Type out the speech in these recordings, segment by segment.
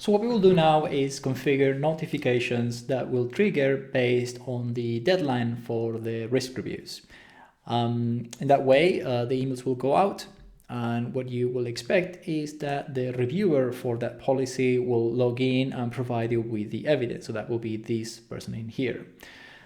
So what we will do now is configure notifications that will trigger based on the deadline for the risk reviews. In that way, the emails will go out, and what you will expect is that the reviewer for that policy will log in and provide you with the evidence. So that will be this person in here.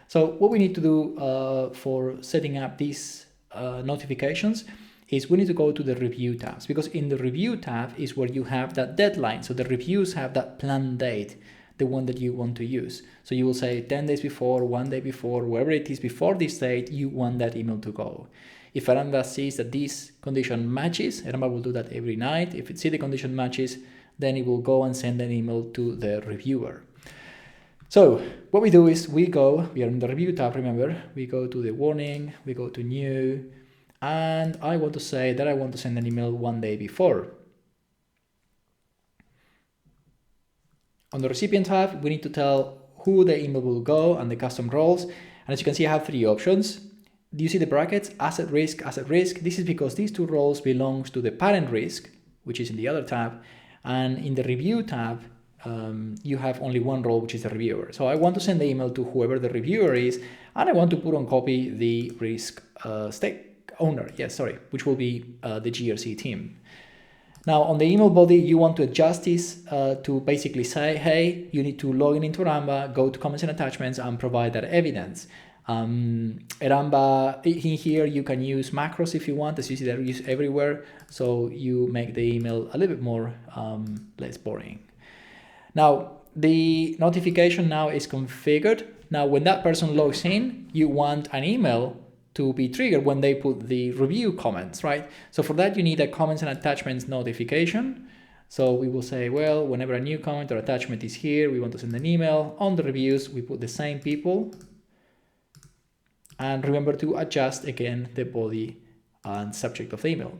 So what we need to do for setting up these notifications is we need to go to the review tabs, because in the review tab is where you have that deadline. So the reviews have that planned date, the one that you want to use. So you will say 10 days before, 1 day before, wherever it is before this date, you want that email to go. If eramba sees that this condition matches, eramba will do that every night. If it sees the condition matches, then it will go and send an email to the reviewer. So what we do is we are in the review tab, remember, we go to the warning, we go to new, and I want to say that I want to send an email 1 day before. On the recipient tab, we need to tell who the email will go and the custom roles. And as you can see, I have 3 options. Do you see the brackets? Asset risk, asset risk. This is because these 2 roles belong to the parent risk, which is in the other tab. And in the review tab, you have only 1 role, which is the reviewer. So I want to send the email to whoever the reviewer is, and I want to put on copy the risk stake owner, which will be the GRC team. Now on the email body, you want to adjust this to basically say, hey, you need to log in into eramba, go to comments and attachments, and provide that evidence. Eramba, in here you can use macros if you want, as you see they're used everywhere, so you make the email a little bit more less boring. Now the notification now is configured. Now when that person logs in, you want an email to be triggered when they put the review comments, right? So for that, you need a comments and attachments notification. So we will say, well, whenever a new comment or attachment is here, we want to send an email. On the reviews, we put the same people. And remember to adjust again the body and subject of the email.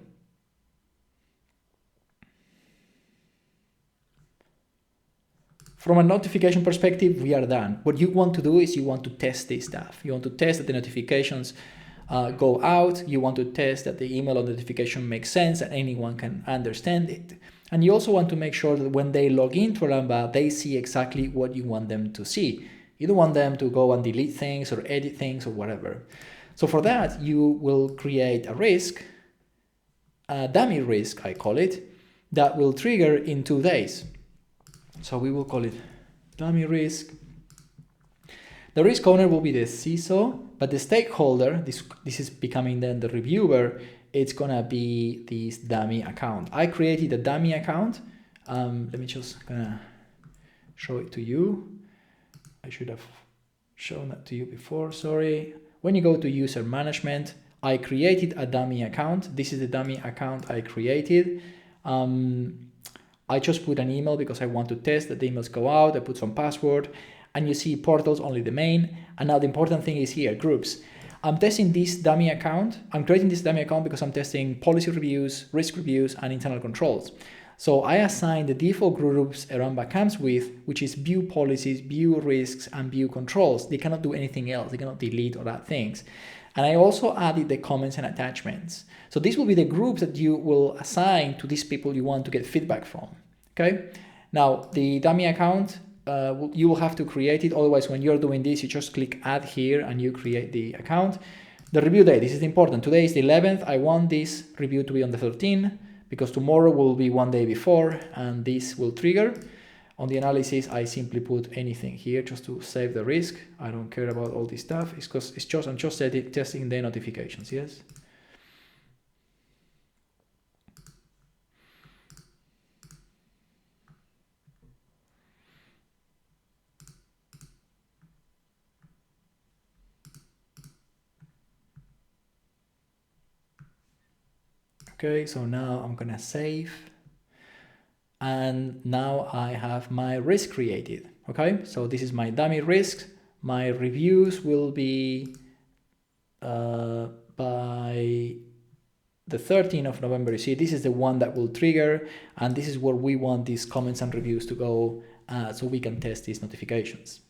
From a notification perspective, we are done. What you want to do is you want to test this stuff. You want to test that the notifications go out. You want to test that the email or notification makes sense and anyone can understand it. And you also want to make sure that when they log into eramba, they see exactly what you want them to see. You don't want them to go and delete things or edit things or whatever. So for that, you will create a risk, a dummy risk, I call it, that will trigger in 2 days. So we will call it dummy risk. The risk owner will be the CISO, but the stakeholder, this is becoming then the reviewer, it's gonna be this dummy account. I created a dummy account. Let me just gonna show it to you. I should have shown that to you before, sorry. When you go to user management, I created a dummy account. This is the dummy account I created. I just put an email because I want to test that the emails go out. I put some password, and you see portals, only the main. And now the important thing is here, groups. I'm testing this dummy account. I'm creating this dummy account because I'm testing policy reviews, risk reviews, and internal controls. So I assign the default groups eramba comes with, which is view policies, view risks, and view controls. They cannot do anything else. They cannot delete or add things. And I also added the comments and attachments. So these will be the groups that you will assign to these people you want to get feedback from. Okay. Now the dummy account, you will have to create it. Otherwise, when you're doing this, you just click add here and you create the account. The review date, this is important. Today is the 11th. I want this review to be on the 13th because tomorrow will be 1 day before and this will trigger. On the analysis, I simply put anything here just to save the risk. I don't care about all this stuff. It's because I'm just testing the notifications, yes? Okay, so now I'm gonna save. And now I have my risk created. Okay, so this is my dummy risk. My reviews will be by the 13th of November. You see, this is the one that will trigger, and this is where we want these comments and reviews to go so we can test these notifications.